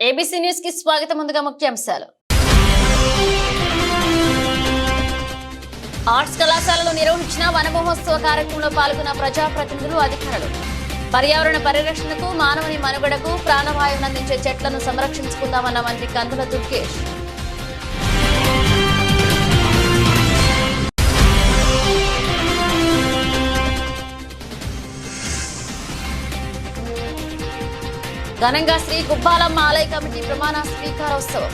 ABC news కి స్వాగతం. ముందుగా ముఖ్యాంశాలు. ఆర్ట్స్ కళాశాలలో నిర్వహించిన వన మహోత్సవ కార్యక్రమంలో పాల్గొన్న ప్రజాప్రతినిధులు, అధికారులు. పర్యావరణ పరిరక్షణకు, మానవుని మనుగడకు ప్రాణవాయువును అందించే చెట్లను సంరక్షించుకుందామన్న మంత్రి కందుల దుర్గేష్. ఘనంగా శ్రీ గుబ్బాలమ్మ ఆలయ కమిటీ ప్రమాణ స్వీకారోత్సవం.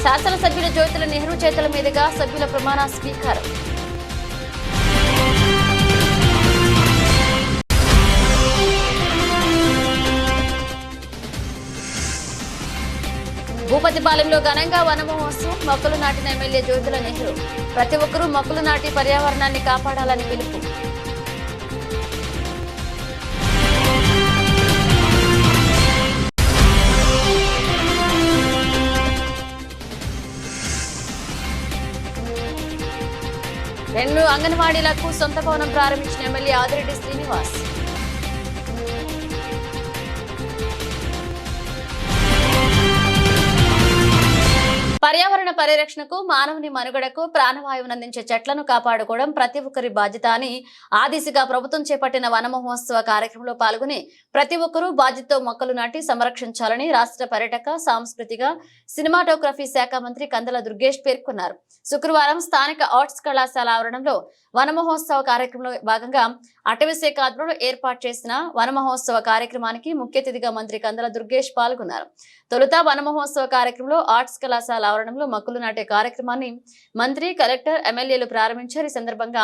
శాసనసభ్యుల జ్యోతుల నెహ్రూ చేతుల మీదుగా సభ్యుల ప్రమాణ స్వీకారం. భూపతిపాలెంలో ఘనంగా వన మహోత్సవం. మొక్కలు నాటిన ఎమ్మెల్యే జ్యోతుల నెహ్రూ. ప్రతి ఒక్కరూ మొక్కలు నాటి పర్యావరణాన్ని కాపాడాలని పిలుపు. రెండు అంగన్వాడీలకు సొంత భవనం ప్రారంభించిన ఎమ్మెల్యే ఆదిరెడ్డి శ్రీనివాస్. పర్యావరణ పరిరక్షణకు, మానవుని మనుగడకు ప్రాణవాయువును అందించే చెట్లను కాపాడుకోవడం ప్రతి ఒక్కరి బాధ్యత అని ఆ దిశగా ప్రభుత్వం చేపట్టిన వన మహోత్సవ కార్యక్రమంలో పాల్గొని ప్రతి ఒక్కరూ బాధ్యతతో మొక్కలు నాటి సంరక్షించాలని రాష్ట్ర పర్యాటక, సాంస్కృతిక, సినిమాటోగ్రఫీ శాఖ మంత్రి కందుల దుర్గేష్ పేర్కొన్నారు. శుక్రవారం స్థానిక ఆర్ట్స్ కళాశాల ఆవరణంలో వన మహోత్సవ కార్యక్రమంలో భాగంగా అటవీ శాఖ ఆధ్వర్యంలో ఏర్పాటు చేసిన వన మహోత్సవ కార్యక్రమానికి ముఖ్య అతిథిగా మంత్రి కందుల దుర్గేష్ పాల్గొన్నారు. తొలుత వన మహోత్సవ కార్యక్రమంలో ఆర్ట్స్ కళాశాల ఆవరణంలో మొక్కలు నాటే కార్యక్రమాన్ని మంత్రి, కలెక్టర్, ఎమ్మెల్యేలు ప్రారంభించారు. ఈ సందర్భంగా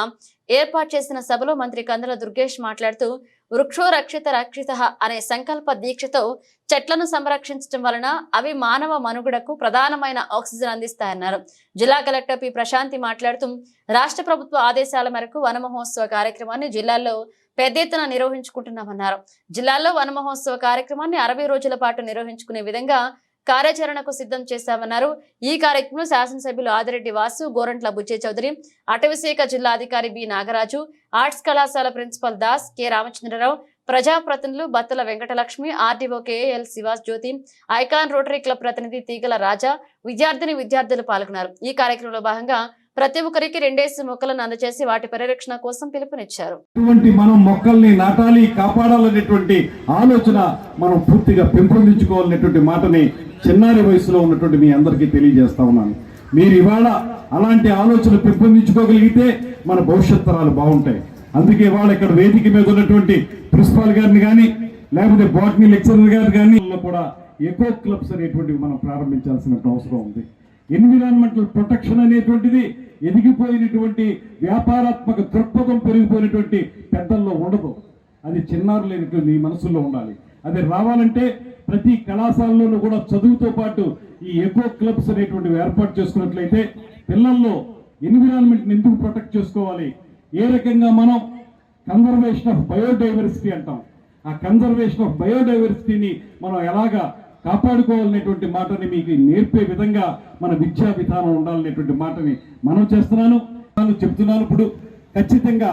ఏర్పాటు చేసిన సభలో మంత్రి కందుల దుర్గేష్ మాట్లాడుతూ వృక్షో రక్షిత రక్షిత అనే సంకల్ప దీక్షతో చెట్లను సంరక్షించడం వలన అవి మానవ మనుగడకు ప్రధానమైన ఆక్సిజన్ అందిస్తాయన్నారు. జిల్లా కలెక్టర్ పి ప్రశాంతి మాట్లాడుతూ రాష్ట్ర ప్రభుత్వ ఆదేశాల మేరకు వన మహోత్సవ కార్యక్రమాన్ని జిల్లాల్లో పెద్ద ఎత్తున నిర్వహించుకుంటున్నామన్నారు. జిల్లాలో వన మహోత్సవ కార్యక్రమాన్ని 60 రోజుల పాటు నిర్వహించుకునే విధంగా కార్యాచరణకు సిద్ధం చేశామన్నారు. ఈ కార్యక్రమంలో శాసనసభ్యులు ఆదిరెడ్డి వాసు, గోరంట్ల బుచ్చే చౌదరి, అటవీశాఖ జిల్లా అధికారి బి నాగరాజు, ఆర్ట్స్ కళాశాల ప్రిన్సిపల్ దాస్, కె రామచంద్రరావు, ప్రజాప్రతినిధులు Battula Venkatalakshmi, RDO KL Sivas Jyothi, icon rotary club ప్రతినిధి తీగల రాజా, విద్యార్థులు పాల్గొన్నారు. ఈ కార్యక్రమంలో భాగంగా ప్రతి ఒక్కరికి 2 మొక్కలను అందజేసి వాటి పరిరక్షణ కోసం పిలుపునిచ్చారు. మనం మొక్కల్ని నాటాలి, కాపాడాలనేటువంటి ఆలోచన మనం పూర్తిగా పెంపొందించుకోవాలనేటువంటి మాటని చిన్నారి వయసులో ఉన్నటువంటి మీ అందరికీ తెలియజేస్తా ఉన్నాను. మీరు ఇవాళ అలాంటి ఆలోచన పెంపొందించుకోగలిగితే మన భవిష్యత్ తరాలు బాగుంటాయి. అందుకే ఇవాళ ఇక్కడ వేదిక మీద ఉన్నటువంటి ప్రిన్సిపాల్ గారిని కానీ, లేకపోతే బాటనీ లెక్చరర్ గారిని కానీ కూడా ఎకో క్లబ్స్ అనేటువంటివి మనం ప్రారంభించాల్సిన అవసరం ఉంది. ఎన్విరాన్మెంటల్ ప్రొటెక్షన్ అనేటువంటిది ఎదిగిపోయినటువంటి వ్యాపారాత్మక దృక్పథం పెరిగిపోయినటువంటి పెద్దల్లో ఉండదు. అది చిన్నారులైనటువంటి మీ మనసుల్లో ఉండాలి. అది రావాలంటే ప్రతి కళాశాలలోనూ కూడా చదువుతో పాటు ఈ ఎకో క్లబ్స్ అనేటువంటివి ఏర్పాటు చేసుకున్నట్లయితే పిల్లల్లో ఎన్విరాన్మెంట్ని ఎందుకు ప్రొటెక్ట్ చేసుకోవాలి, ఏ రకంగా మనం కన్జర్వేషన్ ఆఫ్ బయోడైవర్సిటీ అంటాం, ఆ కన్జర్వేషన్ ఆఫ్ బయోడైవర్సిటీని మనం ఎలాగా కాపాడుకోవాలనేటువంటి మాటని మీకు నేర్పే విధంగా మన విద్యా విధానం ఉండాలనేటువంటి మాటని మనం చెప్తున్నాను. ఇప్పుడు ఖచ్చితంగా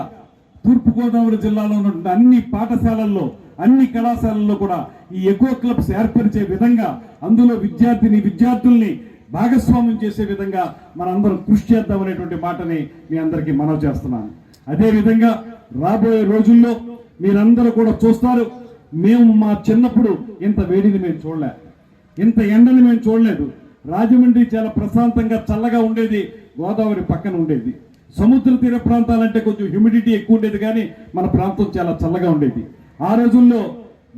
తూర్పుగోదావరి జిల్లాలో ఉన్నటువంటి అన్ని పాఠశాలల్లో, అన్ని కళాశాలల్లో కూడా ఈ ఎకో క్లబ్స్ ఏర్పరిచే విధంగా, అందులో విద్యార్థుల్ని భాగస్వామ్యం చేసే విధంగా మనందరం కృషి చేద్దామనేటువంటి మాటని మీ అందరికీ మనవి చేస్తున్నాను. అదేవిధంగా రాబోయే రోజుల్లో మీరందరూ కూడా చూస్తారు, మేము మా చిన్నప్పుడు ఇంత వేడిని మేము చూడలే, ఇంత ఎండని మేము చూడలేదు. రాజమండ్రి చాలా ప్రశాంతంగా చల్లగా ఉండేది, గోదావరి పక్కన ఉండేది. సముద్ర తీర ప్రాంతాలంటే కొంచెం హ్యూమిడిటీ ఎక్కువ ఉండేది, కానీ మన ప్రాంతం చాలా చల్లగా ఉండేది. ఆ రోజుల్లో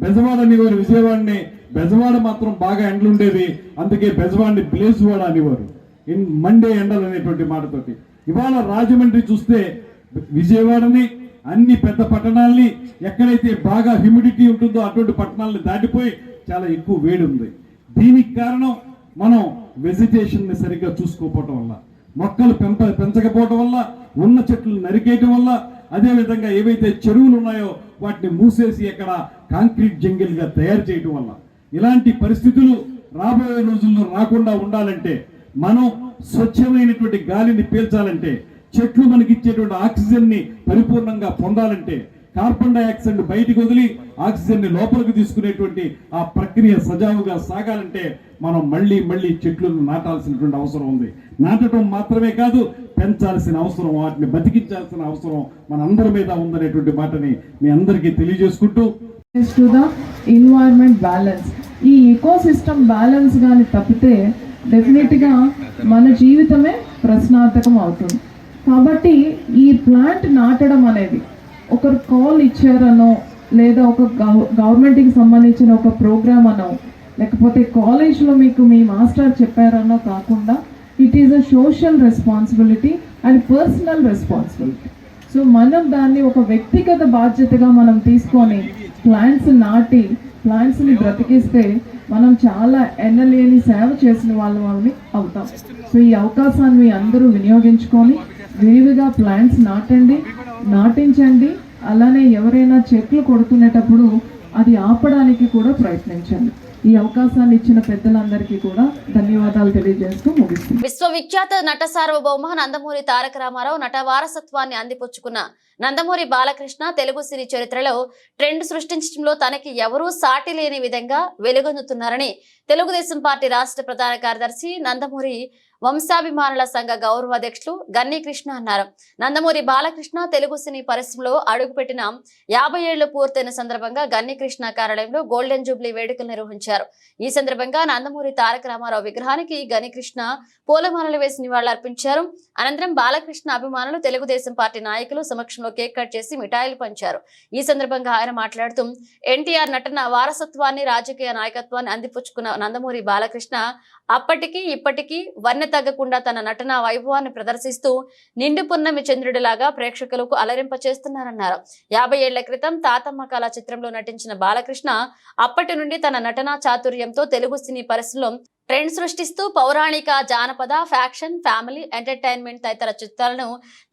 బెజవాడ అనేవారు, విజయవాడని. బెజవాడ మాత్రం బాగా ఎండలు ఉండేవి, అందుకే బెజవాడిని బ్లేజ్వాడ అనేవారు, మండే ఎండలు అనేటువంటి మాటతోటి. ఇవాళ రాజమండ్రి చూస్తే విజయవాడని, అన్ని పెద్ద పట్టణాలని, ఎక్కడైతే బాగా హ్యూమిడిటీ ఉంటుందో అటువంటి పట్టణాలను దాటిపోయి చాలా ఎక్కువ వేడి ఉంది. దీనికి కారణం మనం వెజిటేషన్ని సరిగ్గా చూసుకోకపోవటం వల్ల, మొక్కలు పెంచకపోవటం వల్ల, ఉన్న చెట్లు నరికేయటం వల్ల, అదేవిధంగా ఏవైతే చెరువులు ఉన్నాయో వాటిని మూసేసి ఎక్కడ కాంక్రీట్ జంగిల్గా తయారు చేయటం వల్ల. ఇలాంటి పరిస్థితులు రాబోయే రోజుల్లో రాకుండా ఉండాలంటే, మనం స్వచ్ఛమైనటువంటి గాలిని పీల్చాలంటే, చెట్లు మనకి ఇచ్చేటువంటి ఆక్సిజన్ ని పరిపూర్ణంగా పొందాలంటే కార్బన్ డైఆక్సైడ్ బయటికి వదిలి ఆక్సిజన్ ని లోపలికి తీసుకునేటువంటి ఆ ప్రక్రియ సజావుగా సాగాలంటే మనం మళ్ళీ చెట్లను నాటాల్సినటువంటి అవసరం ఉంది. నాటడం మాత్రమే కాదు, పెంచాల్సిన అవసరం, వాటిని బతికించాల్సిన అవసరం మనందరి మీద ఉందనేటువంటి మాటని మీ అందరికీ తెలియజేసుకుంటూ టు ద ఎన్వైరన్మెంట్ బ్యాలెన్స్, ఈ ఎకోసిస్టమ్ బ్యాలెన్స్ కానీ తప్పితే డెఫినెట్గా మన జీవితమే ప్రశ్నార్థకం అవుతుంది. కాబట్టి ఈ ప్లాంట్ నాటడం అనేది ఒకరు కాల్ ఇచ్చారనో లేదా ఒక గవర్నమెంట్కి సంబంధించిన ఒక ప్రోగ్రామ్ అనో లేకపోతే కాలేజ్లో మీకు మీ మాస్టర్ చెప్పారనో కాకుండా it is a social responsibility and personal responsibility. So మనం దాన్ని ఒక వ్యక్తిగత బాధ్యతగా మనం తీసుకొని ప్లాంట్స్ నాటి ప్లాంట్స్ని బ్రతికిస్తే మనం చాలా ఎన్నలేని సేవ చేసిన వాళ్ళని అవుతాం. సో ఈ అవకాశాన్ని మీ అందరూ వినియోగించుకొని విరివిగా ప్లాంట్స్ నాటించండి. అలానే ఎవరైనా చెట్లు కొడుతునేటప్పుడు అది ఆపడానికి కూడా ప్రయత్నించండి. ఈ అవకాశాన్ని ఇచ్చిన పెద్దలందరికీ కూడా ధన్యవాదాలు తెలియజేస్తూ ముగిస్తుంది. విశ్వవిఖ్యాత నట సార్వభౌమ నందమూరి తారక రామారావు నట వారసత్వాన్ని అందిపుచ్చుకున్న నందమూరి బాలకృష్ణ తెలుగు సినీ చరిత్రలో ట్రెండ్ సృష్టించడంలో తనకి ఎవరూ సాటి లేని విధంగా వెలుగొందుతున్నారని తెలుగుదేశం పార్టీ రాష్ట్ర ప్రధాన కార్యదర్శి నందమూరి వంశాభిమానుల సంఘ గౌరవ అధ్యక్షులు గన్ని కృష్ణ అన్నారు. నందమూరి బాలకృష్ణ తెలుగు సినీ పరిశ్రమలో అడుగుపెట్టిన 50 ఏళ్లు పూర్తయిన సందర్భంగా గన్ని కృష్ణ కార్యాలయంలో గోల్డెన్ జూబ్లీ వేడుకలు నిర్వహించారు. ఈ సందర్భంగా నందమూరి తారక రామారావు విగ్రహానికి గన్ని కృష్ణ పూలమాలలు వేసి నివాళులర్పించారు. అనంతరం బాలకృష్ణ అభిమానులు తెలుగుదేశం పార్టీ నాయకులు సమక్షంలో కేక్ కట్ చేసి మిఠాయిలు పంచారు. ఈ సందర్భంగా ఆయన మాట్లాడుతూ ఎన్టీఆర్ నటన వారసత్వాన్ని రాజకీయ నాయకత్వాన్ని అందిపుచ్చుకున్న నందమూరి బాలకృష్ణ అప్పటికి ఇప్పటికీ వన్నె తగ్గకుండా తన నటన వైభవాన్ని ప్రదర్శిస్తూ నిండు పున్నమి చంద్రుడిలాగా ప్రేక్షకులకు అలరింప చేస్తున్నారన్నారు. 50 ఏళ్ల క్రితం తాతమ్మ కళ చిత్రంలో నటించిన బాలకృష్ణ అప్పటి నుండి తన నటనా చాతుర్యంతో తెలుగు సినీ పరిశ్రమలో ట్రెండ్ సృష్టిస్తూ పౌరాణిక, జానపద, ఫ్యాక్షన్, ఫ్యామిలీ ఎంటర్టైన్మెంట్ తదితర చిత్రాలను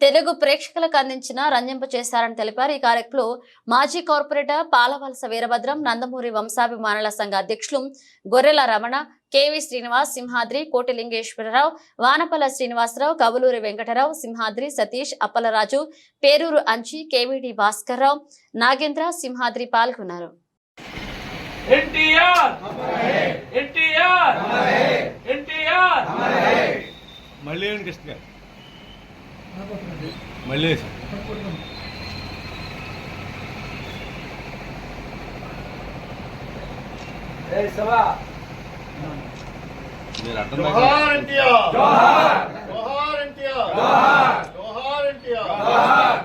తెలుగు ప్రేక్షకులకు అందించిన రంజింప చేశారని తెలిపారు. ఈ కార్యక్రమంలో మాజీ కార్పొరేటర్ పాలవలస వీరభద్రం, నందమూరి వంశాభిమానుల సంఘ అధ్యక్షులు గొర్రెల రమణ, కేవి శ్రీనివాస్, సింహాద్రి, కోటిలింగేశ్వరరావు, వానపల్ల శ్రీనివాసరావు, కబులూరి వెంకటరావు, సింహాద్రి సతీష్, అప్పలరాజు, పేరూరు అంచి, కేవీడి భాస్కర్రావు, నాగేంద్ర, సింహాద్రి పాల్గొన్నారు. ఎన్టీఆర్ ఎన్టీఆర్ ఎన్టీఆర్ మళ్ళీ కృష్ణ గారు మళ్ళీ మీరు అర్థం జోహార్ ఎన్టీఆర్ జోహార్ జోహార్ ఎన్టీఆర్ జోహార్ జోహార్ ఎన్టీఆర్ జోహార్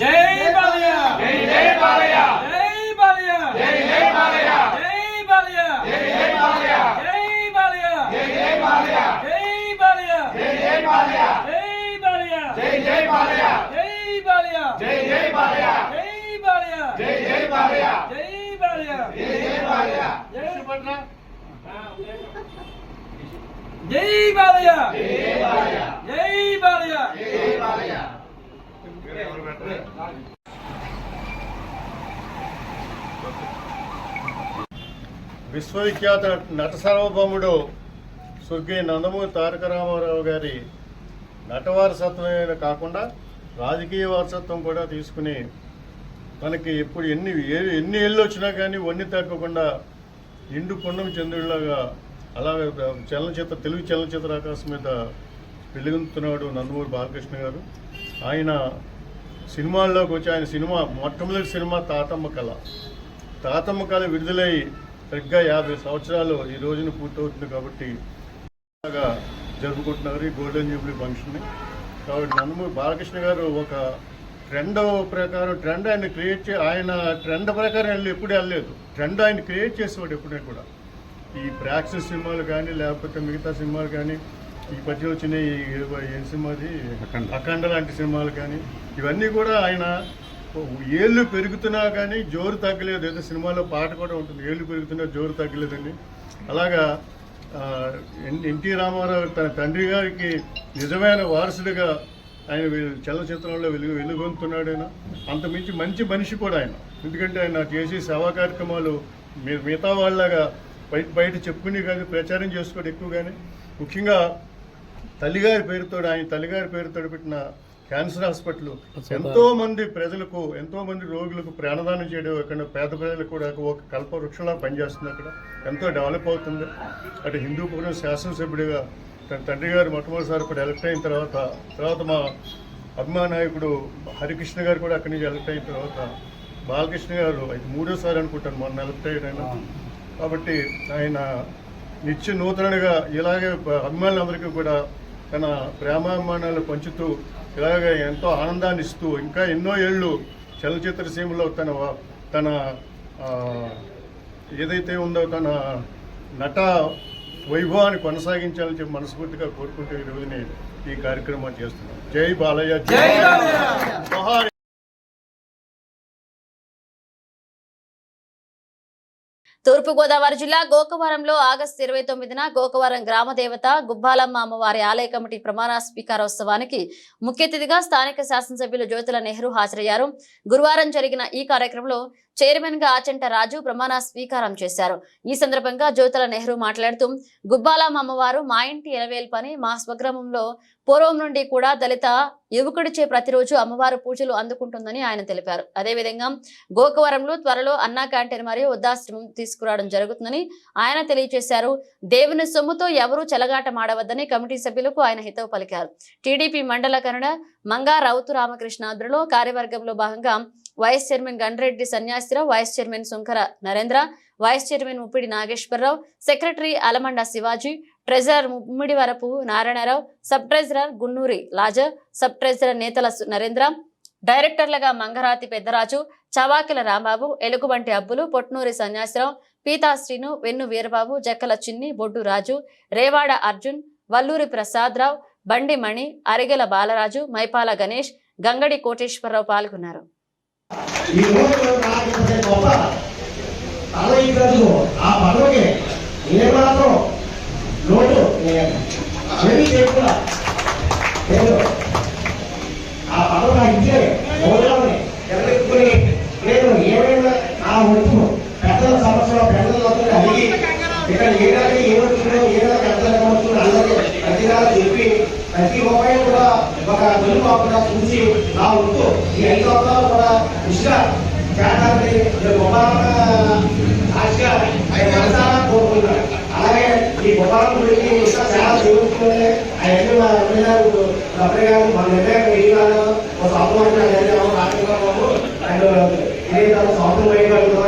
జై బాలయ్య జై బాలయ్య జై బాలయ్య జై బాలయ్య జై బాలయ్య జై బాలయ్య జై బాలయ్య జై బాలయ్య జై బాలయ్య జై బాలయ్య జై బాలయ్య జై బాలయ్య జై బాలయ్య జై బాలయ్య జై బాలయ్య జై బాలయ్య జై బాలయ్య జై బాలయ్య జై సుభద్ర జై బాలయ్య జై బాలయ్య జై బాలయ్య జై బాలయ్య విశ్వవిఖ్యాత నట సార్వభౌముడు స్వర్గీయ నందమూరి తారక రామారావు గారి నట వారసత్వమే కాకుండా రాజకీయ వారసత్వం కూడా తీసుకుని మనకి ఎప్పుడు ఎన్ని ఏళ్ళు వచ్చినా కానీ వన్ని తగ్గకుండా నిండు పున్నమి చంద్రుడిలాగా అలాగే తెలుగు చలనచిత్ర ఆకాశం మీద వెలుగుతున్నాడు నందమూరి బాలకృష్ణ గారు. ఆయన సినిమాల్లోకి వచ్చి ఆయన మొట్టమొదటి సినిమా తాతమ్మ కళ విడుదలై సరిగ్గా 50 సంవత్సరాలు ఈ రోజున పూర్తవుతుంది. కాబట్టి జరుపుకుంటున్నారు ఈ గోల్డెన్ జూబ్లీ ఫంక్షన్ని. కాబట్టి నందమూరి బాలకృష్ణ గారు ఒక ట్రెండ్ ప్రకారం ఆయన ఆయన ట్రెండ్ ప్రకారం ఎప్పుడు వెళ్ళలేదు. ట్రెండ్ ఆయన క్రియేట్ చేసేవాడు ఎప్పుడే కూడా. ఈ యాక్షన్ సినిమాలు కానీ లేకపోతే మిగతా సినిమాలు కానీ, ఈ మధ్య వచ్చిన ఏ సినిమాది అఖండ లాంటి సినిమాలు కానీ, ఇవన్నీ కూడా ఆయన ఏళ్ళు పెరుగుతున్నా కానీ జోరు తగ్గలేదు. ఏదో సినిమాలో పాట కూడా ఉంటుంది, ఏళ్ళు పెరుగుతున్నా జోరు తగ్గలేదండి. అలాగా ఎన్టీ రామారావు తన తండ్రి గారికి నిజమైన వారసుడిగా ఆయన చలనచిత్రంలో వెలుగొందుతున్నాడు. ఆయన అంతమించి మంచి మనిషి కూడా ఆయన. ఎందుకంటే ఆయన చేసే సేవా కార్యక్రమాలు మిగతా వాళ్ళగా బయట చెప్పుకుని కాదు, ప్రచారం చేసుకోవడం ఎక్కువగానే. ముఖ్యంగా తల్లిగారి పేరుతో పెట్టిన క్యాన్సర్ హాస్పిటల్ ఎంతో మంది ప్రజలకు, ఎంతో మంది రోగులకు ప్రాణదానం చేయడం, అక్కడ పేద ప్రజలకు కూడా ఒక కల్పవృక్షంలా పనిచేస్తుంది. అక్కడ ఎంతో డెవలప్ అవుతుంది. అటు హిందూపురం శాసనసభ్యుడిగా తన తండ్రి గారు మొట్టమొదటిసారి ఇప్పుడు ఎలక్ట్ అయిన తర్వాత మా అభిమాన నాయకుడు హరికృష్ణ గారు కూడా అక్కడి నుంచి ఎలక్ట్ అయిన తర్వాత బాలకృష్ణ గారు అయితే 3వ సారి అనుకుంటాను మొన్న ఎలక్ట్ అయ్యాడు. కాబట్టి ఆయన నిత్య నూతనగా ఇలాగే అభిమానులందరికీ కూడా తన ప్రేమాభిమానాలు పంచుతూ ఇలాగే ఎంతో ఆనందాన్ని ఇస్తూ ఇంకా ఎన్నో ఏళ్ళు చలనచిత్ర సీమలో తన ఏదైతే ఉందో తన నట వైభవాన్ని కొనసాగించాలని చెప్పి మనస్ఫూర్తిగా కోరుకుంటూ ఈరోజు నేను ఈ కార్యక్రమాన్ని చేస్తున్నాను. జై బాలయ్య, జై బాలయ్య. తూర్పుగోదావరి జిల్లా గోకవరంలో ఆగస్టు 29న గోకవరం గ్రామ దేవత గుబ్బాలమ్మ అమ్మవారి ఆలయ కమిటీ ప్రమాణ స్వీకారోత్సవానికి ముఖ్య అతిథిగా స్థానిక శాసనసభ్యులు జ్యోతుల నెహ్రూ హాజరయ్యారు. గురువారం జరిగిన ఈ కార్యక్రమంలో చైర్మన్ గా ఆచంట రాజు ప్రమాణ స్వీకారం చేశారు. ఈ సందర్భంగా జ్యోతుల నెహ్రూ మాట్లాడుతూ గుబ్బాలమ్మ అమ్మవారు మా ఇంటి ఎలవేల్పు పని మా స్వగ్రామంలో పూర్వం నుండి కూడా దళిత యువకుడిచే ప్రతిరోజు అమ్మవారు పూజలు అందుకుంటుందని ఆయన తెలిపారు. అదేవిధంగా గోకవరంలో త్వరలో అన్నా క్యాంటీన్ మరియు వృద్ధాశ్రమం తీసుకురావడం జరుగుతుందని ఆయన తెలియజేశారు. దేవుని సొమ్ముతో ఎవరూ చెలగాట మాడవద్దని కమిటీ సభ్యులకు ఆయన హితవు పలికారు. టీడీపీ మండల కన్వీనర్ మంగా రౌతు రామకృష్ణ ఆధ్వర్యంలో కార్యవర్గంలో భాగంగా vice chairman Gandreddy Sanyasirao, vice chairman Sunkara Narendra, vice chairman Muppidi Nageswararao, secretary Alamanda Shivaji, treasurer Mummidivarapu Narayanarao, sub treasurer Gunnuri Lazar, sub treasurer Nethala Narendra, డైరెక్టర్లుగా మంగరాతి Peddaraju, చవాకిల Rambabu, ఎలుగుబంటి అబ్బులు, పొట్నూరి సన్యాసిరావు, పీతాశ్రీను, వెన్ను వీరబాబు, జక్కల చిన్ని, బొడ్డు రాజు, రేవాడ అర్జున్, వల్లూరి ప్రసాదరావు, బండి మణి, అరిగెల బాలరాజు, మైపాల గణేష్, గంగడి కోటేశ్వరరావు పాల్గొన్నారు. ఈ రోజు నాకు గొప్ప ఆ పదవికి ఏ మాత్రం లోటు ఏమీ చేయకుండా ఆ పదవి నాకు ఇచ్చే హోదాలని ఎవరెక్కుని నేను ఏమైనా నా వంతు పెద్దల సమస్యలో పెద్దలందరినీ అడిగి ఇక్కడ ఏడాది ఏమవుతుందో ఏదైనా పెద్దలు ఏమవుతుందో అందరికీ ప్రతిగా చెప్పి ప్రతి ఒక్కరి కూడా ఒక తెలుగు కాకుండా చూసి నా వంతు ఈ 5 సంవత్సరాలు కూడా కృషిగా చేయాలని ఆశగా ఆయన మనసారా కోరుకుంటున్నారు. అలాగే ఈ గొప్పలం గురించి ఇంకా చాలా దేవుకుంటే ఆయన అప్పుడే గారు మన నిర్ణయం వేయగలరు ఒక సంవత్సరం రాష్ట్రంలో అండ్ సంవత్సరం వేయగలుగుతాం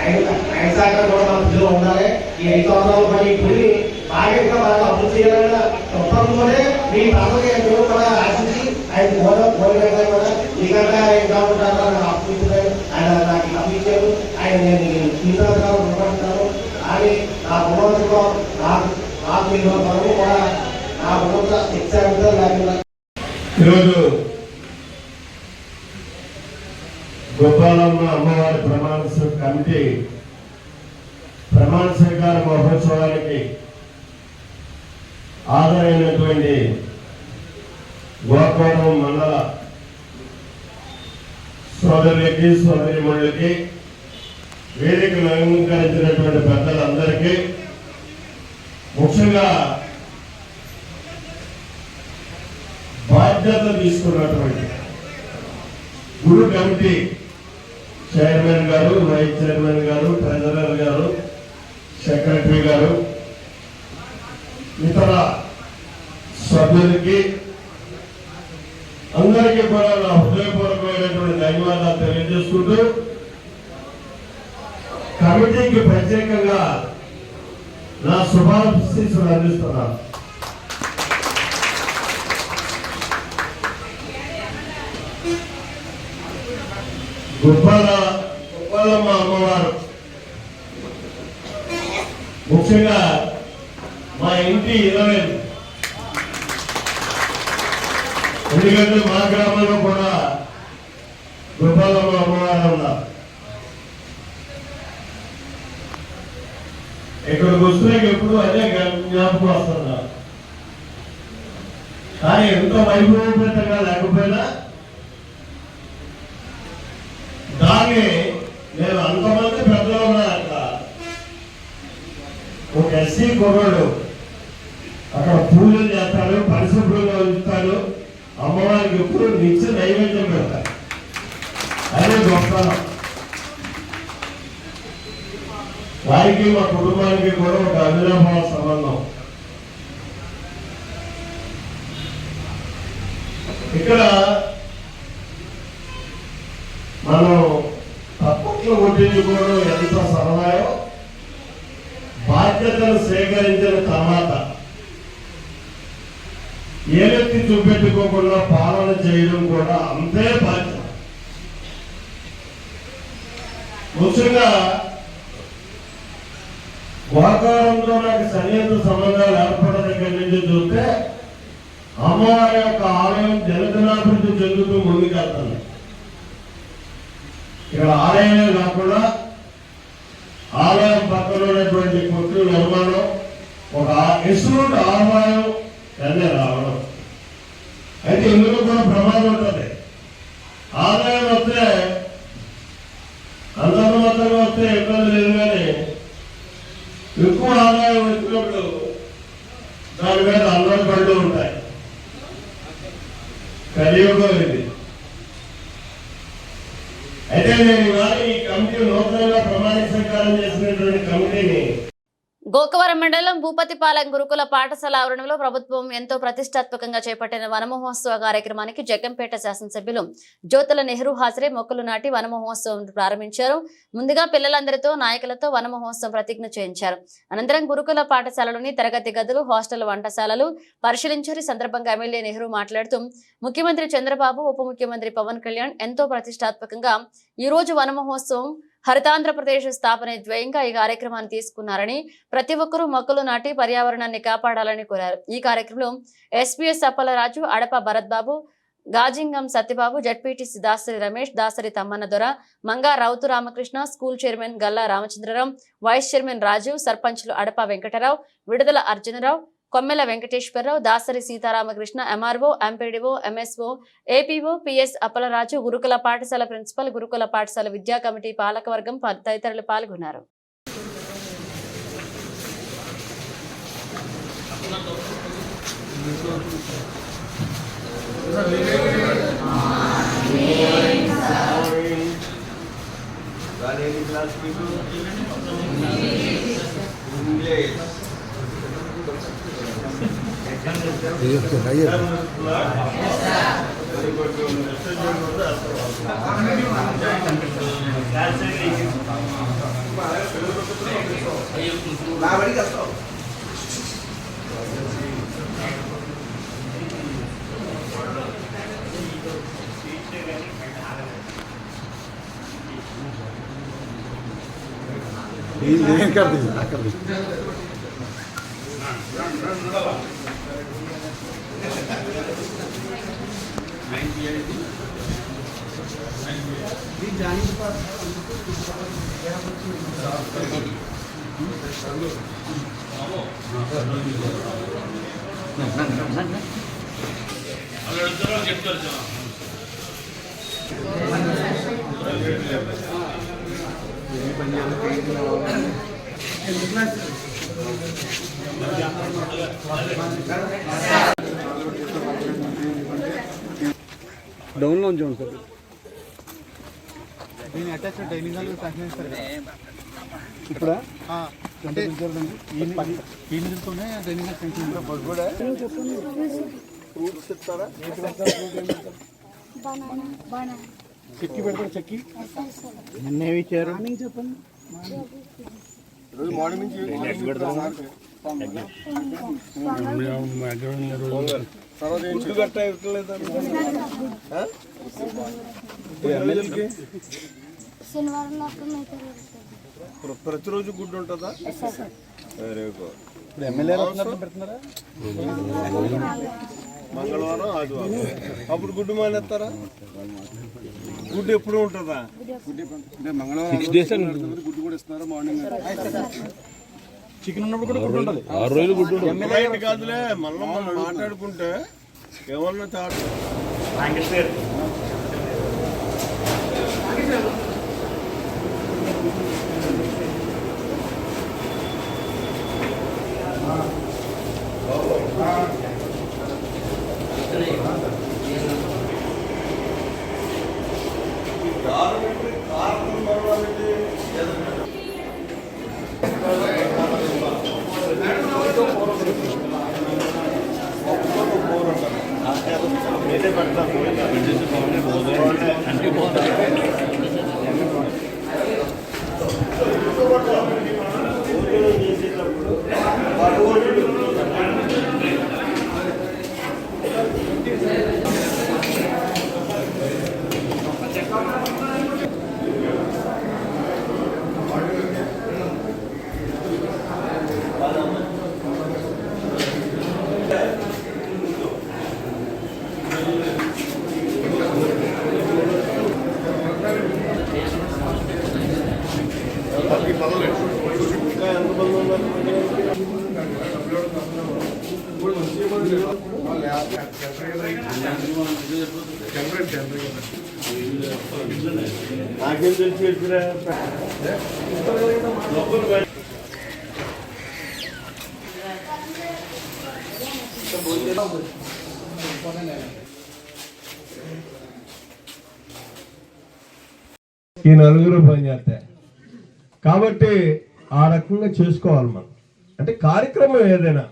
ఆయన సహకారం కూడా మన ప్రజలు ఉండాలి. ఈ 5 సంవత్సరాల పని పులి బాగా బాగా అభివృద్ధి చేయాలన్న ఒప్పందంతోనే మీ ప్రాంతంలో దేవుడు కూడా ఆశించి ఆయన కోరిక కూడా మీకంటే ఇంకా ఉంటారు అభివృద్ధి ఆయన నాకు అభిచ్చారు. ఆయన నేను తీర్థాలు రుణపడతాను అని నా గుణవంతులో నాకు మీరు పనులు కూడా నా గుణంతో శిక్ష లేకుండా ఈరోజు గోపాలమ్మ అమ్మవారి ప్రమాణ కమిటీ ప్రమాణ స్వీకార మహోత్సవానికి హాజరైనటువంటి గోకవరం మండల సోదరులకి సోదరిమణులకి వేదికను అలంకరించినటువంటి పెద్దలందరికీ ముఖ్యంగా బాధ్యత తీసుకున్నటువంటి గురు కమిటీ చైర్మన్ గారు, వైస్ చైర్మన్ గారు, ట్రెజరర్ గారు, సెక్రటరీ గారు, ఇతర సభ్యులకి అందరికీ కూడా నా హృదయపూర్వకమైనటువంటి ధన్యవాదాలు తెలియజేసుకుంటూ కమిటీకి ప్రత్యేకంగా నా శుభాశీస్సులు అందిస్తున్నాను. గుబ్బాలమ్మ అమ్మవారు ముఖ్యంగా మా ఇంటి 20 ఎందుకంటే మా గ్రామంలో కూడా గుబ్బాలమ్మ అమ్మవారు ఉన్నారు. ఇక్కడికి వస్తున్నాక ఎప్పుడు అదే జ్ఞాపకం వస్తున్నారు. కానీ ఎంతో వైభవపేతంగా లేకపోయినా దాన్ని నేను అంతమంది పెద్దలు ఉన్నారు అక్కడ ఒక ఎస్సీ కుర్రాడు అక్కడ పూజలు చేస్తాడు, పరిశుభ్రంగా ఉంచుతాడు, అమ్మవారికి ఎప్పుడు నిత్య నైవేద్యం పెడతాడు. అదే గొప్పతనం. వారికి మా కుటుంబానికి కూడా ఒక అవినాభావ సంబంధం. ఇక్కడ మనం తప్పట్లు కొట్టించుకోవడం ఎంత సరదాయో, బాధ్యతను స్వీకరించిన తర్వాత ఏలెత్తి చూపెట్టుకోకుండా పాలన చేయడం కూడా అంతే బాధ్యత. ముఖ్యంగా వాతావరణంతో నాకు సన్నిహిత సంబంధాలు ఏర్పడిన దగ్గర నుంచి చూస్తే అమ్మవారి యొక్క ఆలయం జనజనాభివృద్ధి చెందుతూ ముందుకెళ్తుంది. ఇక్కడ ఆలయమే కాకుండా ఆలయం పక్కన ఉన్నటువంటి కొట్టు నిర్మాణం, ఒక ఎసురుడు ఆలయం అన్నీ రావడం. అయితే ఇందులో కూడా ప్రమాదం ఉంటుంది. ఆదాయం వస్తే అంతంత మొత్తంగా వస్తే ఇబ్బంది లేదు, కానీ ఎక్కువ ఆదాయం వచ్చినప్పుడు దాని మీద అందరూ పడుతూ ఉంటాయి. కలియుగం ఇది. అయితే నేను ఇవాళ ఈ కమిటీ నూతనంగా ప్రమాణ స్వీకారం చేసినటువంటి కమిటీని గోకవరం మండలం భూపతిపాలెం గురుకుల పాఠశాల ఆవరణంలో ప్రభుత్వం ఎంతో ప్రతిష్టాత్మకంగా చేపట్టిన వనమహోత్సవ కార్యక్రమానికి జగ్గంపేట శాసనసభ్యులు జ్యోతుల నెహ్రూ హాజరై మొక్కలు నాటి వనమహోత్సవం ప్రారంభించారు. ముందుగా పిల్లలందరితో నాయకులతో వనమహోత్సవం ప్రతిజ్ఞ చేయించారు. అనంతరం గురుకుల పాఠశాలలోని తరగతి గదులు, హాస్టల్, వంటశాలలు పరిశీలించారు. ఈ సందర్భంగా ఎమ్మెల్యే నెహ్రూ మాట్లాడుతూ ముఖ్యమంత్రి చంద్రబాబు, ఉప ముఖ్యమంత్రి పవన్ కళ్యాణ్ ఎంతో ప్రతిష్టాత్మకంగా ఈ రోజు వనమహోత్సవం హరితాంధ్రప్రదేశ్ స్థాపన ధ్యేయంగా ఈ కార్యక్రమాన్ని తీసుకున్నారని, ప్రతి ఒక్కరూ మొక్కలు నాటి పర్యావరణాన్ని కాపాడాలని కోరారు. ఈ కార్యక్రమంలో SPS Appalaraju, Adapa Bharat Babu, Gajingam Satyababu, ZPTC Dasari Ramesh, Dasari Tammanna Dora, Manga Routhu Ramakrishna, school chairman Galla Ramachandrarao, vice chairman Raju, సర్పంచ్లు Adapa Venkatarao, Vidudala Arjunarao, Kommela Venkateswararao, Dasari Seetharamakrishna, MRO, MPDO, MSO, APO, PS Appalaraju, గురుకుల పాఠశాల ప్రిన్సిపల్, గురుకుల పాఠశాల విద్యా కమిటీ పాలకవర్గం తదితరులు పాల్గొన్నారు. డౌన్లో ఉంచాం సార్. ఇప్పుడు అంటే ఫ్రూట్స్ ఇస్తారా? చెక్కి పెడతారు. చెక్కి నిన్నేమి ఇచ్చారు చెప్పండి. రోజు మార్నింగ్ నుంచి గుడ్డు గట్ట ఇవ్వట్లేదు ప్రతిరోజు గుడ్డు ఉంటుందా? Very good. ఇప్పుడు ఎమ్మెల్యే పెడుతున్నారా? మంగళవారం, ఆదివారం. అప్పుడు గుడ్డు మానేస్తారా? గుడ్డు ఎప్పుడు ఉంటుందా? మంగళవారం 6 days గుడ్డు కూడా ఇస్తున్నారా? మార్నింగ్ చికెన్ ఉన్నప్పుడు కూడా గుడ్డు ఉంటుంది. 6 రోజులు గుడ్డు. ఎమ్మెల్యే కాదులే, మళ్ళీ మనం మాట్లాడుకుంటే ఏమన్నా చాటు నాకేం తెలిసి ఈ నలుగురు పని చేస్తే కాబట్టి ఆ రకంగా చేసుకోవాలి మనం. అంటే కార్యక్రమం ఏదైనా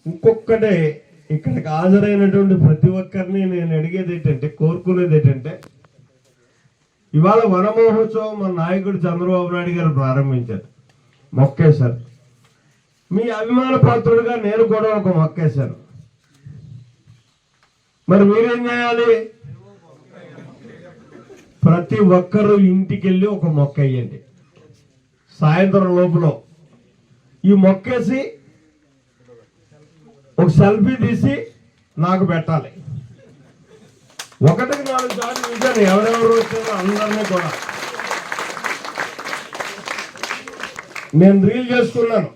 ఇంకొక్కటే ఇక్కడికి హాజరైనటువంటి ప్రతి ఒక్కరిని నేను అడిగేది ఏంటంటే, కోరుకునేది ఏంటంటే, ఇవాళ వన మహోత్సవం మన నాయకుడు చంద్రబాబు నాయుడు గారు ప్రారంభించారు, మొక్కేశారు. మీ అభిమాన పాత్రుడుగా నేను కూడా ఒక మొక్కేశాను. మరి మీరేం చేయాలి? ప్రతి ఒక్కరూ ఇంటికి వెళ్ళి ఒక మొక్క వేయండి. సాయంత్రం లోపల ఈ మొక్కేసి ఒక సెల్ఫీ తీసి నాకు పెట్టాలి. 1-4 సార్లు చూశాను ఎవరెవరు వచ్చారో అందరినీ కూడా. నేను రీల్ చేసుకున్నాను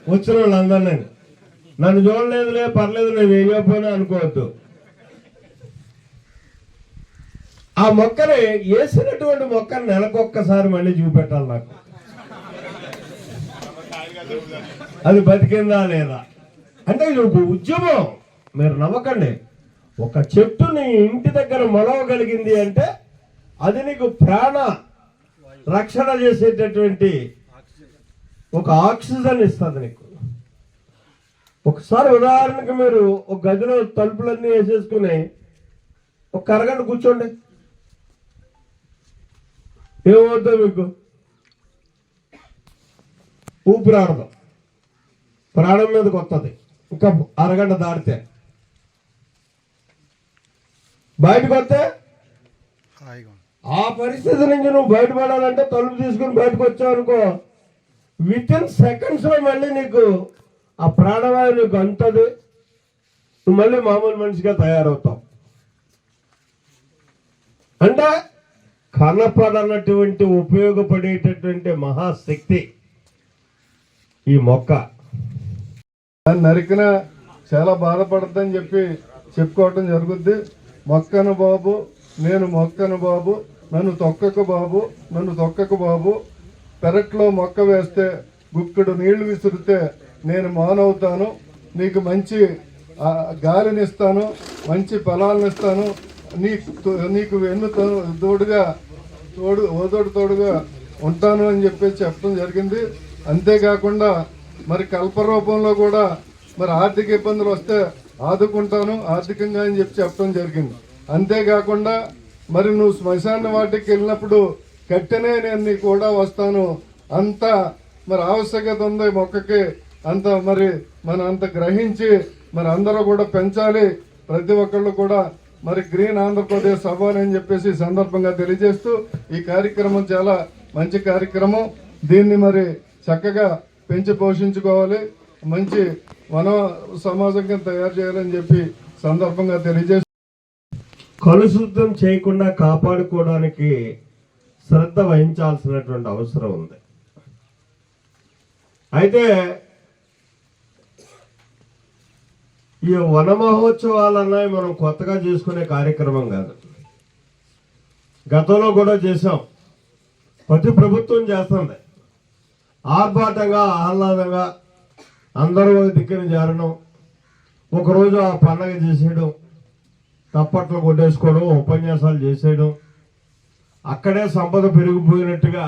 వచ్చిన వాళ్ళందరినీ. నన్ను చూడలేదులే, పర్లేదు, నేను వేయకపోయినా అనుకోవద్దు. ఆ మొక్కని వేసినటువంటి మొక్కని నెలకొక్కసారి మళ్ళీ చూపెట్టాలి నాకు, అది బతికిందా లేదా. అంటే ఇది ఒక ఉద్యమం. మీరు నమ్మకండి, ఒక చెట్టు నీ ఇంటి దగ్గర మొలవగలిగింది అంటే అది నీకు ప్రాణ రక్షణ చేసేటటువంటి ఒక ఆక్సిజన్ ఇస్తుంది నీకు. ఒకసారి ఉదాహరణకు మీరు ఒక గదిలో తలుపులన్నీ వేసేసుకుని ఒక అరగంట కూర్చోండి, ఏమవుతుందో మీకు ఊపిరాడదు, ప్రాణం మీదకి వస్తుంది. ఇంకా అరగంట దాటితే బయటకు వస్తే ఆ పరిస్థితి నుంచి నువ్వు బయటపడాలంటే తలుపు తీసుకుని బయటకు వచ్చావు అనుకో, వితిన్ సెకండ్స్ లో మళ్ళీ నీకు ఆ ప్రాణవాయువు నీకు అంతది, నువ్వు మళ్ళీ మామూలు మనిషిగా తయారవుతావు. అంటే కనపడనటువంటి ఉపయోగపడేటటువంటి మహాశక్తి ఈ మొక్క. నరికిన చాలా బాధపడద్దని చెప్పి చెప్పుకోవటం జరుగుద్ది. మొక్కను బాబు, నేను మొక్కను బాబు, నన్ను తొక్కకు బాబు, నన్ను తొక్కకు బాబు. పెరట్లో మొక్క వేస్తే గుక్కడు నీళ్లు విసిరితే నేను మానవుతాను, నీకు మంచి గాలినిస్తాను, మంచి ఫలాలనిస్తాను, నీకు వెన్ను తోడుగా తోడుగా ఉంటాను అని చెప్పేసి చెప్పడం జరిగింది. అంతేకాకుండా మరి కల్పరూపంలో కూడా మరి ఆర్థిక ఇబ్బందులు వస్తే ఆదుకుంటాను ఆర్థికంగా అని చెప్పడం జరిగింది. అంతేకాకుండా మరి నువ్వు శ్మశాన వాటికి వెళ్ళినప్పుడు కట్టెనే నేను నీకు కూడా వస్తాను. అంత మరి ఆవశ్యకత ఉంది మొక్కకి, అంత మరి మనం అంత గ్రహించి మరి అందరూ కూడా పెంచాలి. ప్రతి ఒక్కళ్ళు కూడా మరి గ్రీన్ ఆంధ్రప్రదేశ్ అవ్వాలని చెప్పేసి సందర్భంగా తెలియజేస్తూ, ఈ కార్యక్రమం చాలా మంచి కార్యక్రమం. దీన్ని మరి చక్కగా పెంచి పోషించుకోవాలి, మంచి వన సమాజంగా తయారు చేయాలని చెప్పి సందర్భంగా తెలియజేస్తూ, కలుషితం చేయకుండా కాపాడుకోవడానికి శ్రద్ధ వహించాల్సినటువంటి అవసరం ఉంది. అయితే ఈ వన మహోత్సవాలు అన్నవి మనం కొత్తగా చేసుకునే కార్యక్రమం కాదు. గతంలో కూడా చేసాం, ప్రతి ప్రభుత్వం చేస్తుంది. ఆర్భాటంగా ఆహ్లాదంగా అందరూ దిక్కుని చేరడం, ఒకరోజు ఆ పండగ చేసేయడం, తప్పట్లు కొట్టేసుకోవడం, ఉపన్యాసాలు చేసేయడం, అక్కడే సంపద పెరిగిపోయినట్టుగా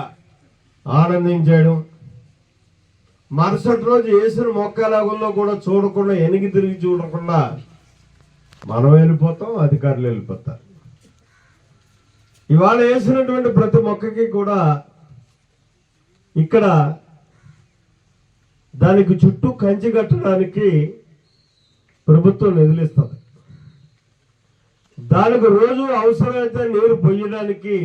ఆనందించేయడం, మరుసటి రోజు వేసిన మొక్క ఎలాగుందో కూడా చూడకుండా, వెనక్కి తిరిగి చూడకుండా మనం వెళ్ళిపోతాం, అధికారులు వెళ్ళిపోతారు. ఇవాళ వేసినటువంటి ప్రతి మొక్కకి కూడా ఇక్కడ దానికి చుట్టూ కంచి కట్టడానికి ప్రభుత్వం నిధులిస్తుంది. దానికి రోజు అవసరమైతే నీరు పొయ్యడానికి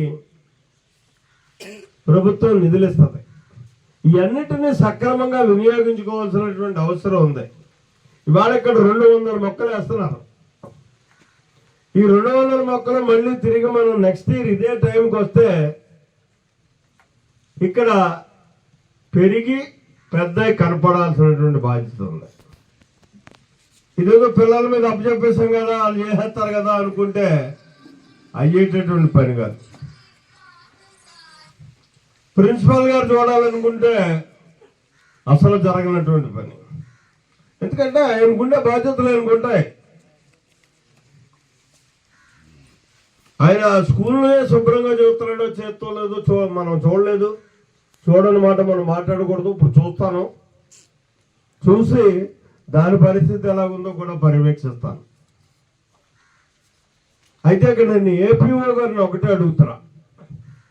ప్రభుత్వం నిధులిస్తుంది. ఇవన్నిటినీ సక్రమంగా వినియోగించుకోవాల్సినటువంటి అవసరం ఉంది. ఇవాళ ఇక్కడ 200 మొక్కలు వేస్తున్నారు. ఈ 200 మొక్కలు మళ్ళీ తిరిగి మనం నెక్స్ట్ ఇయర్ ఇదే టైంకి వస్తే ఇక్కడ పెరిగి పెద్ద కనపడాల్సినటువంటి బాధ్యత ఉంది. ఇదేదో పిల్లల మీద అప్పచెప్పేసాం కదా, వాళ్ళు చేసేస్తారు కదా అనుకుంటే అయ్యేటటువంటి పని కాదు. ప్రిన్సిపాల్ గారు చూడాలనుకుంటే అసలు జరగనటువంటి పని. ఎందుకంటే ఆయనకుండే బాధ్యతలు ఆయనకుంటాయి. ఆయన స్కూల్నే శుభ్రంగా చూస్తున్నాడో చేస్తలేదు మనం చూడలేదు. చూడని మాట మనం మాట్లాడకూడదు. ఇప్పుడు చూస్తాను, చూసి దాని పరిస్థితి ఎలాగుందో కూడా పర్యవేక్షిస్తాను. అయితే ఇక్కడ నేను ఏపీఓ గారిని ఒకటే అడుగుతున్నా.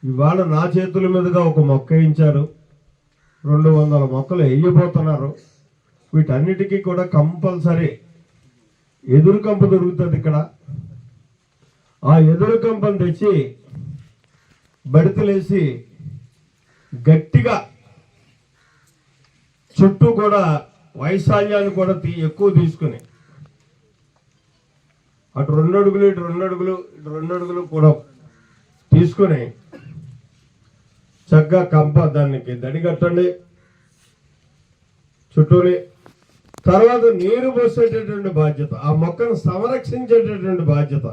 ఇవాళ నా చేతుల మీదుగా ఒక మొక్క వేయించారు, 200 మొక్కలు వేయబోతున్నారు. వీటన్నిటికీ కూడా కంపల్సరీ ఎదురు కంప దొరుకుతుంది ఇక్కడ. ఆ ఎదురు కంపను తెచ్చి బడితలేసి గట్టిగా చుట్టూ కూడా వైశాల్యాన్ని కూడా ఎక్కువ తీసుకుని, అటు 2 అడుగులు ఇటు 2 అడుగులు ఇటు 2 అడుగులు కూడా తీసుకుని చక్కగా కంప దానికి దడిగట్టండి చుట్టూని. తర్వాత నీరు పోసేటటువంటి బాధ్యత, ఆ మొక్కను సంరక్షించేటటువంటి బాధ్యత.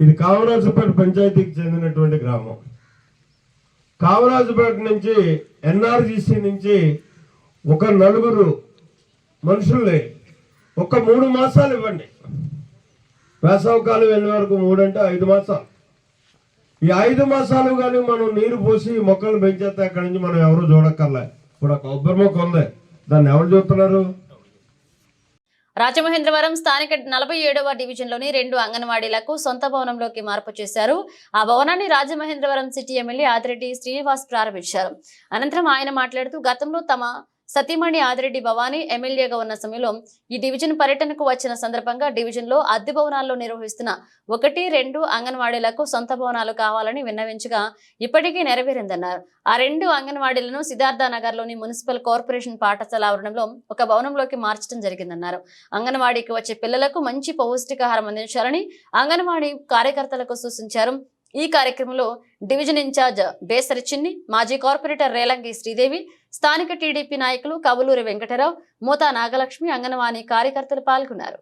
ఇది కామరాజుపేట పంచాయతీకి చెందినటువంటి గ్రామం. కామరాజుపేట నుంచి ఎన్ఆర్జీసీ నుంచి ఒక 4 మనుషుల్ని ఒక 3 మాసాలు ఇవ్వండి. వేసవకాలం వెళ్ళే వరకు 3 అంటే 5 మాసాలు. ఈ 5 మాసాలు కానీ మనం నీరు పోసి మొక్కలు పెంచేస్తే అక్కడి నుంచి మనం ఎవరు చూడక్కర్లే. ఇప్పుడు ఒక కొబ్బరి మొక్క ఉంది, దాన్ని ఎవరు చూస్తున్నారు? రాజమహేంద్రవరం స్థానిక 47వ డివిజన్లోని 2 అంగన్వాడీలకు సొంత భవనంలోకి మార్పు చేశారు. ఆ భవనాన్ని రాజమహేంద్రవరం సిటీ ఎమ్మెల్యే ఆదిరెడ్డి శ్రీనివాస్ ప్రారంభించారు. అనంతరం ఆయన మాట్లాడుతూ గతంలో తమ సతీమణి ఆదిరెడ్డి భవానీ ఎమ్మెల్యేగా ఉన్న సమయంలో ఈ డివిజన్ పర్యటనకు వచ్చిన సందర్భంగా డివిజన్లో అద్దె భవనాల్లో నిర్వహిస్తున్న 1-2 అంగన్వాడీలకు సొంత భవనాలు కావాలని విన్నవించగా ఇప్పటికీ నెరవేరిందన్నారు. ఆ 2 అంగన్వాడీలను సిద్ధార్థ నగర్లోని మున్సిపల్ కార్పొరేషన్ పాఠశాల ఆవరణంలో ఒక భవనంలోకి మార్చడం జరిగిందన్నారు. అంగన్వాడీకి వచ్చే పిల్లలకు మంచి పౌష్టికాహారం అందించాలని అంగన్వాడీ కార్యకర్తలకు సూచించారు. ఈ కార్యక్రమంలో డివిజన్ ఇన్ఛార్జ్ బేసరి చిన్ని, మాజీ కార్పొరేటర్ రేలంగి శ్రీదేవి, స్థానిక టీడీపీ నాయకులు కవులూరి వెంకటరావు, మోతా నాగలక్ష్మి, అంగన్వాడీ కార్యకర్తలు పాల్గొన్నారు.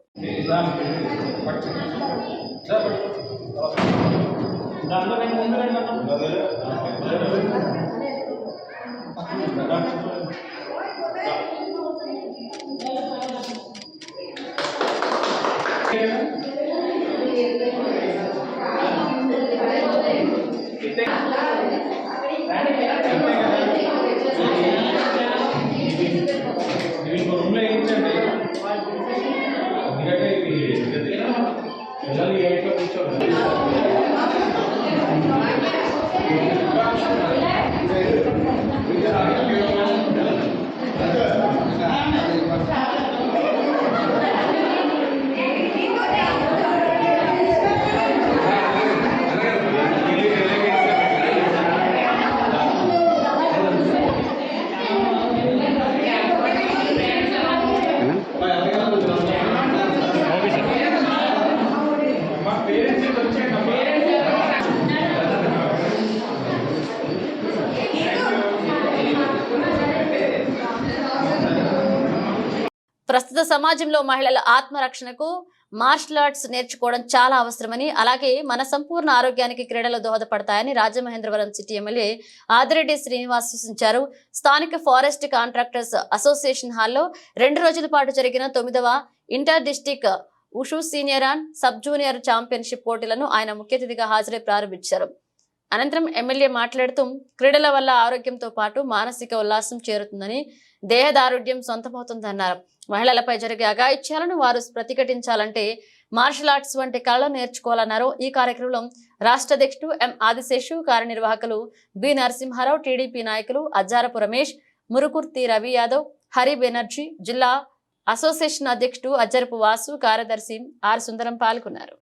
ప్రస్తుత సమాజంలో మహిళల ఆత్మరక్షణకు మార్షల్ ఆర్ట్స్ నేర్చుకోవడం చాలా అవసరమని, అలాగే మన సంపూర్ణ ఆరోగ్యానికి క్రీడలు దోహదపడతాయని రాజమహేంద్రవరం సిటీ ఎమ్మెల్యే ఆదిరెడ్డి శ్రీనివాస్ సూచించారు. స్థానిక ఫారెస్ట్ కాంట్రాక్టర్స్ అసోసియేషన్ హాల్లో 2 రోజుల పాటు జరిగిన 9వ inter district wushu senior and sub junior championship పోటీలను ఆయన ముఖ్య అతిథిగా హాజరై ప్రారంభించారు. అనంతరం ఎమ్మెల్యే మాట్లాడుతూ క్రీడల వల్ల ఆరోగ్యంతో పాటు మానసిక ఉల్లాసం చేరుతుందని, దేహదారుఢ్యం సొంతమవుతుందన్నారు. మహిళలపై జరిగే అఘాయిత్యాలను వారు ప్రతిఘటించాలంటే మార్షల్ ఆర్ట్స్ వంటి కళలు నేర్చుకోవాలన్నారు. ఈ కార్యక్రమంలో రాష్ట్ర అధ్యక్షుడు ఎం ఆదిశేషు, కార్యనిర్వాహకులు బి నరసింహారావు, టీడీపీ నాయకులు అజ్జారపు రమేష్, మురుకుర్తి రవి యాదవ్, హరి బెనర్జీ, జిల్లా అసోసియేషన్ అధ్యక్షుడు అజ్జరపు వాసు, కార్యదర్శి ఆర్ సుందరం పాల్గొన్నారు.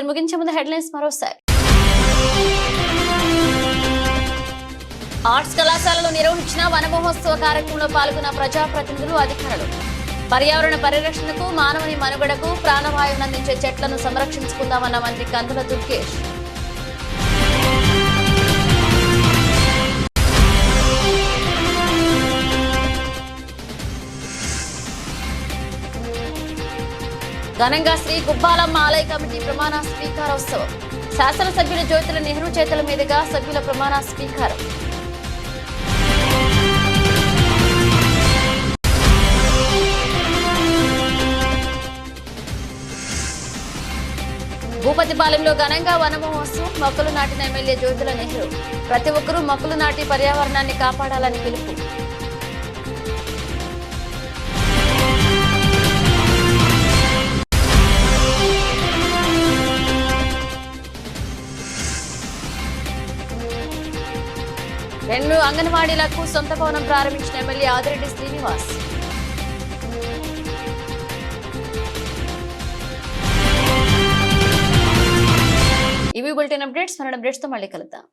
ముగించే ముందు హెడ్లైన్స్ మరోసారి. ఆర్ట్స్ కళాశాలలో నిర్వహించిన వన మహోత్సవ కార్యక్రమంలో పాల్గొన్న ప్రజాప్రతినిధులు, అధికారులు. పర్యావరణ పరిరక్షణకు, మానవుని మనుగడకు ప్రాణవాయువును అందించే చెట్లను సంరక్షించుకుందామన్న మంత్రి కందుల దుర్గేష్. ఘనంగా శ్రీ గుబ్బాలమ్మ ఆలయ కమిటీ ప్రమాణ స్వీకారోత్సవం. శాసనసభ్యులు జ్యోతుల నెహ్రూ చేతుల మీదుగా సభ్యుల ప్రమాణ స్వీకారం. భూపతిపాలెంలో ఘనంగా వన మహోత్సవం. మొక్కలు నాటిన ఎమ్మెల్యే జ్యోతుల నెహ్రూ. ప్రతి ఒక్కరూ మొక్కలు నాటి పర్యావరణాన్ని కాపాడాలని పిలుపు. రెండు అంగన్వాడీలకు సొంత భవనం ప్రారంభించిన ఎమ్మెల్యే ఆదిరెడ్డి శ్రీనివాస్. ఇవి బులెటిన్ అప్డేట్స్. మన అప్డేట్స్ తో మళ్ళీ కలుద్దాం.